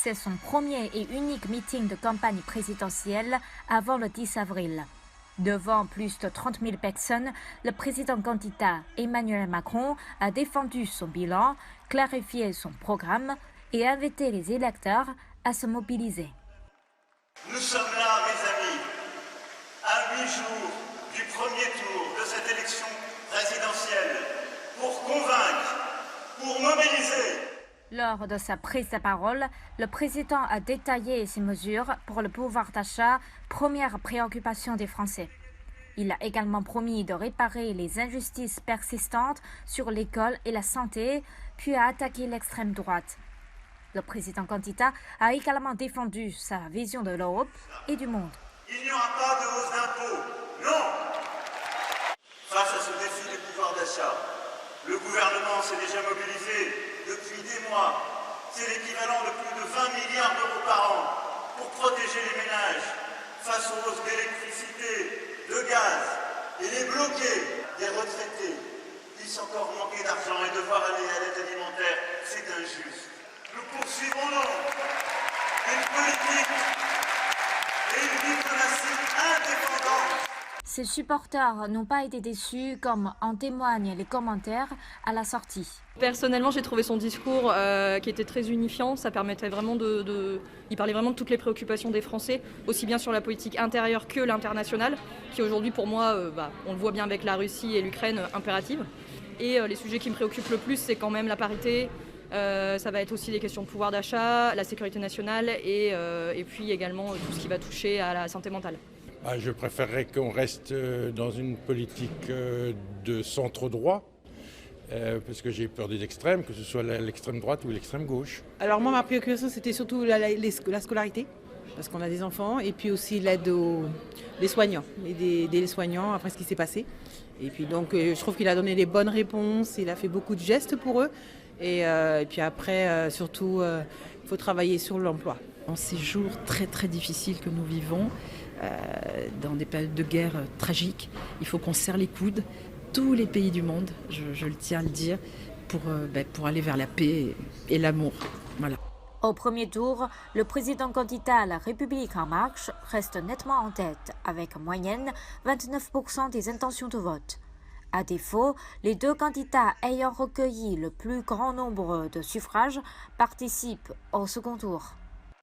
C'est son premier et unique meeting de campagne présidentielle avant le 10 avril. Devant plus de 30 000 personnes, le président candidat Emmanuel Macron a défendu son bilan, clarifié son programme et invité les électeurs à se mobiliser. Nous sommes là, mes amis, à 8 jours du premier tour de cette élection présidentielle, pour convaincre, pour mobiliser. Lors de sa prise de parole, le président a détaillé ses mesures pour le pouvoir d'achat, première préoccupation des Français. Il a également promis de réparer les injustices persistantes sur l'école et la santé, puis a attaqué l'extrême droite. Le président candidat a également défendu sa vision de l'Europe et du monde. Il n'y aura pas de hausse d'impôts, non. Face à ce défi du pouvoir d'achat, le gouvernement s'est déjà mobilisé depuis des mois. C'est l'équivalent de plus de 20 milliards d'euros par an pour protéger les ménages face aux hausses d'électricité, de gaz et les bloquer. Les retraités puissent encore manquer d'argent et devoir aller à l'aide alimentaire, c'est injuste. Nous poursuivrons donc une politique et une diplomatie indépendante. Ses supporters n'ont pas été déçus, comme en témoignent les commentaires à la sortie. Personnellement, j'ai trouvé son discours qui était très unifiant. Ça permettait vraiment Il parlait vraiment de toutes les préoccupations des Français, aussi bien sur la politique intérieure que l'internationale, qui aujourd'hui, pour moi, on le voit bien avec la Russie et l'Ukraine, impérative. Et les sujets qui me préoccupent le plus, c'est quand même la parité. Ça va être aussi des questions de pouvoir d'achat, la sécurité nationale et puis également tout ce qui va toucher à la santé mentale. Je préférerais qu'on reste dans une politique de centre-droit, parce que j'ai peur des extrêmes, que ce soit l'extrême droite ou l'extrême gauche. Alors moi, ma préoccupation, c'était surtout la scolarité, parce qu'on a des enfants, et puis aussi l'aide des soignants, des soignants après ce qui s'est passé. Et puis donc, je trouve qu'il a donné les bonnes réponses, il a fait beaucoup de gestes pour eux. Et puis après, surtout, il faut travailler sur l'emploi. En ces jours très très difficiles que nous vivons, dans des périodes de guerre tragiques, il faut qu'on serre les coudes, tous les pays du monde, je le tiens à le dire, pour aller vers la paix et l'amour. Voilà. Au premier tour, le président candidat La République En Marche reste nettement en tête, avec en moyenne 29% des intentions de vote. À défaut, les deux candidats ayant recueilli le plus grand nombre de suffrages participent au second tour.